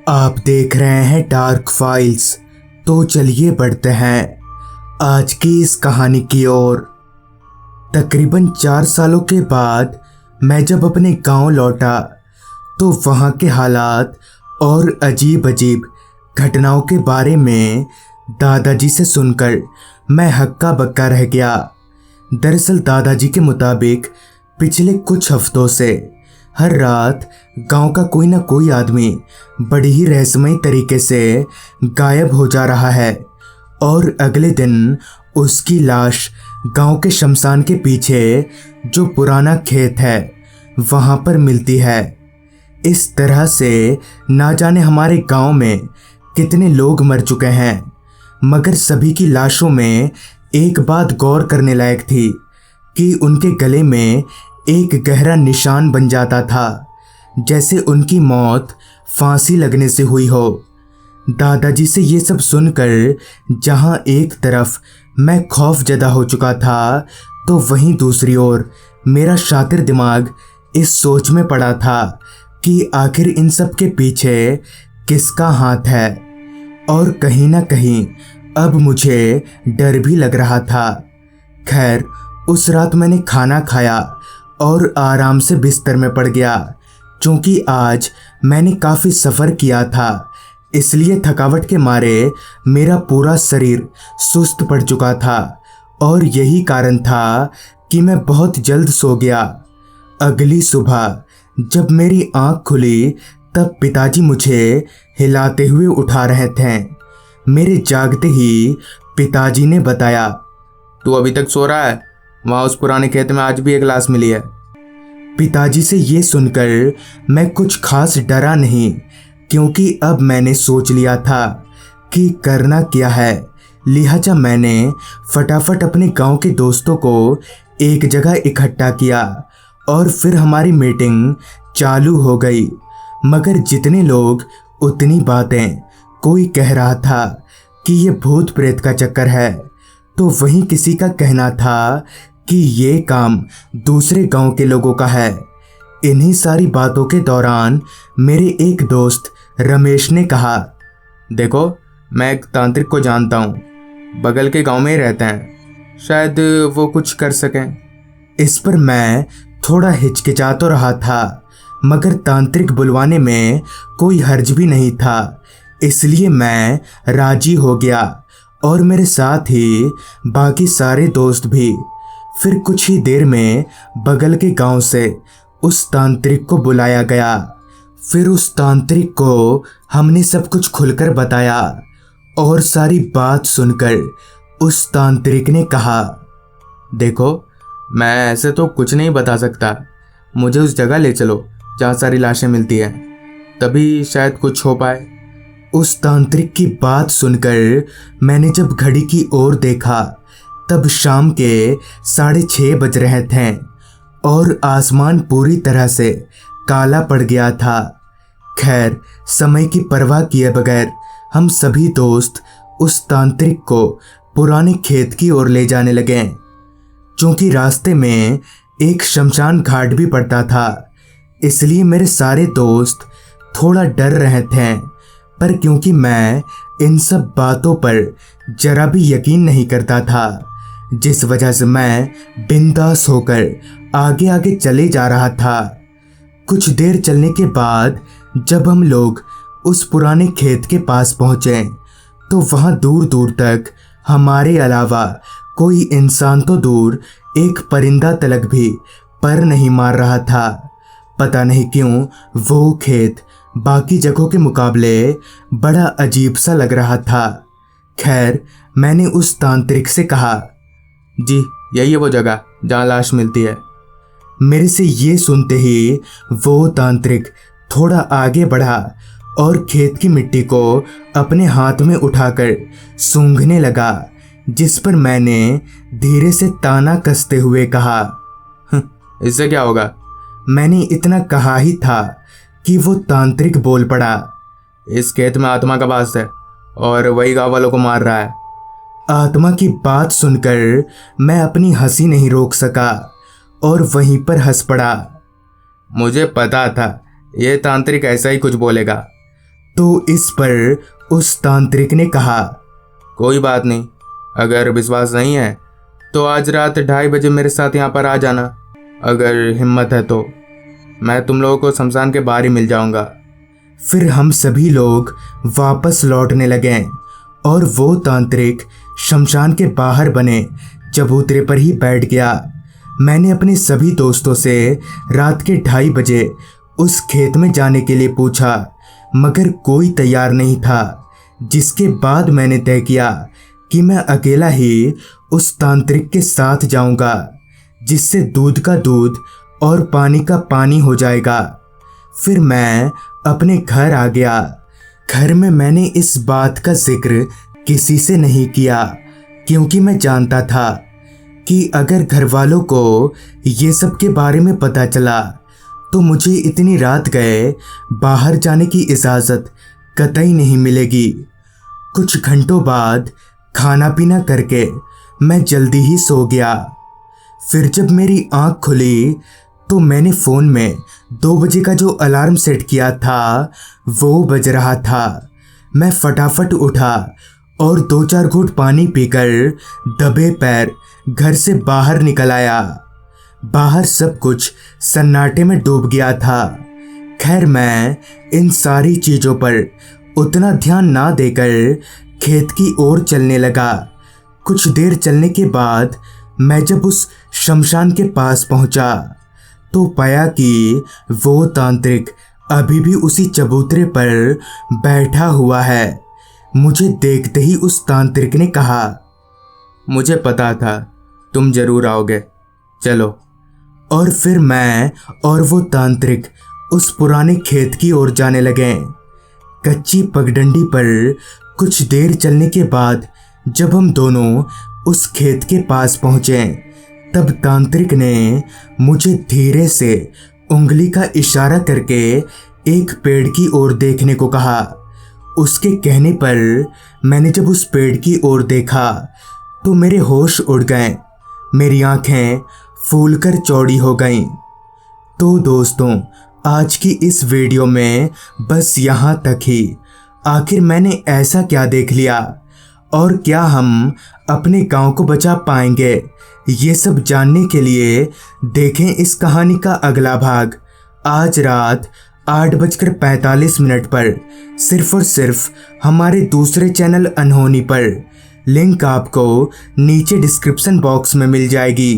आप देख रहे हैं डार्क फाइल्स। तो चलिए बढ़ते हैं आज की इस कहानी की ओर। तकरीबन 4 सालों के बाद मैं जब अपने गांव लौटा तो वहां के हालात और अजीब अजीब घटनाओं के बारे में दादाजी से सुनकर मैं हक्का बक्का रह गया। दरअसल दादाजी के मुताबिक पिछले कुछ हफ्तों से हर रात गांव का कोई ना कोई आदमी बड़ी ही रहस्यमयी तरीके से गायब हो जा रहा है और अगले दिन उसकी लाश गांव के शमशान के पीछे जो पुराना खेत है वहां पर मिलती है। इस तरह से ना जाने हमारे गांव में कितने लोग मर चुके हैं, मगर सभी की लाशों में एक बात गौर करने लायक थी कि उनके गले में एक गहरा निशान बन जाता था, जैसे उनकी मौत फांसी लगने से हुई हो। दादाजी से ये सब सुनकर जहां एक तरफ मैं खौफजदा हो चुका था, तो वहीं दूसरी ओर मेरा शातिर दिमाग इस सोच में पड़ा था कि आखिर इन सब के पीछे किसका हाथ है। और कहीं ना कहीं अब मुझे डर भी लग रहा था। खैर, उस रात मैंने खाना खाया और आराम से बिस्तर में पड़ गया। क्योंकि आज मैंने काफ़ी सफ़र किया था, इसलिए थकावट के मारे मेरा पूरा शरीर सुस्त पड़ चुका था और यही कारण था कि मैं बहुत जल्द सो गया। अगली सुबह जब मेरी आँख खुली तब पिताजी मुझे हिलाते हुए उठा रहे थे। मेरे जागते ही पिताजी ने बताया, तू अभी तक सो रहा है? वहाँ उस पुराने खेत में आज भी एक लाश मिली है। पिताजी से ये सुनकर मैं कुछ खास डरा नहीं, क्योंकि अब मैंने सोच लिया था कि करना क्या है। लिहाजा मैंने फटाफट अपने गांव के दोस्तों को एक जगह इकट्ठा किया और फिर हमारी मीटिंग चालू हो गई। मगर जितने लोग उतनी बातें। कोई कह रहा था कि ये भूत प्रेत का चक्कर है, तो वहीं किसी का कहना था कि ये काम दूसरे गांव के लोगों का है। इन्हीं सारी बातों के दौरान मेरे एक दोस्त रमेश ने कहा, देखो, मैं एक तांत्रिक को जानता हूँ, बगल के गांव में ही रहते हैं, शायद वो कुछ कर सकें। इस पर मैं थोड़ा हिचकिचा तो रहा था, मगर तांत्रिक बुलवाने में कोई हर्ज भी नहीं था, इसलिए मैं राजी हो गया और मेरे साथ ही बाकी सारे दोस्त भी। फिर कुछ ही देर में बगल के गांव से उस तांत्रिक को बुलाया गया। फिर उस तांत्रिक को हमने सब कुछ खुलकर बताया और सारी बात सुनकर उस तांत्रिक ने कहा, देखो, मैं ऐसे तो कुछ नहीं बता सकता, मुझे उस जगह ले चलो जहाँ सारी लाशें मिलती हैं, तभी शायद कुछ हो पाए। उस तांत्रिक की बात सुनकर मैंने जब घड़ी की ओर देखा तब शाम के 6:30 बज रहे थे और आसमान पूरी तरह से काला पड़ गया था। खैर, समय की परवाह किए बगैर हम सभी दोस्त उस तांत्रिक को पुराने खेत की ओर ले जाने लगे। क्योंकि रास्ते में एक शमशान घाट भी पड़ता था, इसलिए मेरे सारे दोस्त थोड़ा डर रहे थे। पर क्योंकि मैं इन सब बातों पर जरा भी यकीन नहीं करता था, जिस वजह से मैं बिंदास होकर आगे आगे चले जा रहा था। कुछ देर चलने के बाद जब हम लोग उस पुराने खेत के पास पहुंचे तो वहां दूर दूर तक हमारे अलावा कोई इंसान तो दूर एक परिंदा तलक भी पर नहीं मार रहा था। पता नहीं क्यों वो खेत बाकी जगहों के मुकाबले बड़ा अजीब सा लग रहा था। खैर, मैंने उस तांत्रिक से कहा, जी, यही है वो जगह जहाँ लाश मिलती है। मेरे से ये सुनते ही वो तांत्रिक थोड़ा आगे बढ़ा और खेत की मिट्टी को अपने हाथ में उठाकर सूंघने लगा, जिस पर मैंने धीरे से ताना कसते हुए कहा, इससे क्या होगा? मैंने इतना कहा ही था कि वो तांत्रिक बोल पड़ा, इस खेत में आत्मा का वास है और वही गाँव वालों को मार रहा है। आत्मा की बात सुनकर मैं अपनी हंसी नहीं रोक सका और वहीं पर हंस पड़ा। मुझे पता था ये तांत्रिक ऐसा ही कुछ बोलेगा। तो इस पर उस तांत्रिक ने कहा, कोई बात नहीं, अगर विश्वास नहीं है तो आज रात 2:30 बजे मेरे साथ यहाँ पर आ जाना। अगर हिम्मत है तो मैं तुम लोगों को शमशान के बाहर ही मिल जाऊंगा। फिर हम सभी लोग वापस लौटने लगे और वो तांत्रिक शमशान के बाहर बने चबूतरे पर ही बैठ गया। मैंने अपने सभी दोस्तों से रात के 2:30 बजे उस खेत में जाने के लिए पूछा, मगर कोई तैयार नहीं था। जिसके बाद मैंने तय किया कि मैं अकेला ही उस तांत्रिक के साथ जाऊंगा, जिससे दूध का दूध और पानी का पानी हो जाएगा। फिर मैं अपने घर आ गया। घर में मैंने इस बात का जिक्र किसी से नहीं किया, क्योंकि मैं जानता था कि अगर घर वालों को ये सब के बारे में पता चला तो मुझे इतनी रात गए बाहर जाने की इजाज़त कतई नहीं मिलेगी। कुछ घंटों बाद खाना पीना करके मैं जल्दी ही सो गया। फिर जब मेरी आँख खुली तो मैंने फ़ोन में 2 बजे का जो अलार्म सेट किया था वो बज रहा था। मैं फटाफट उठा और 2-4 घूंट पानी पीकर दबे पैर घर से बाहर निकल आया। बाहर सब कुछ सन्नाटे में डूब गया था। खैर मैं इन सारी चीज़ों पर उतना ध्यान ना देकर खेत की ओर चलने लगा। कुछ देर चलने के बाद मैं जब उस शमशान के पास पहुंचा तो पाया कि वो तांत्रिक अभी भी उसी चबूतरे पर बैठा हुआ है। मुझे देखते ही उस तांत्रिक ने कहा, मुझे पता था तुम जरूर आओगे, चलो। और फिर मैं और वो तांत्रिक उस पुराने खेत की ओर जाने लगे। कच्ची पगडंडी पर कुछ देर चलने के बाद जब हम दोनों उस खेत के पास पहुंचे तब तांत्रिक ने मुझे धीरे से उंगली का इशारा करके एक पेड़ की ओर देखने को कहा। उसके कहने पर मैंने जब उस पेड़ की ओर देखा तो मेरे होश उड़ गए, मेरी आंखें फूलकर चौड़ी हो गईं। तो दोस्तों, आज की इस वीडियो में बस यहाँ तक ही। आखिर मैंने ऐसा क्या देख लिया और क्या हम अपने गांव को बचा पाएंगे, ये सब जानने के लिए देखें इस कहानी का अगला भाग आज रात 8:45 पर सिर्फ और सिर्फ हमारे दूसरे चैनल अनहोनी पर। लिंक आपको नीचे डिस्क्रिप्शन बॉक्स में मिल जाएगी।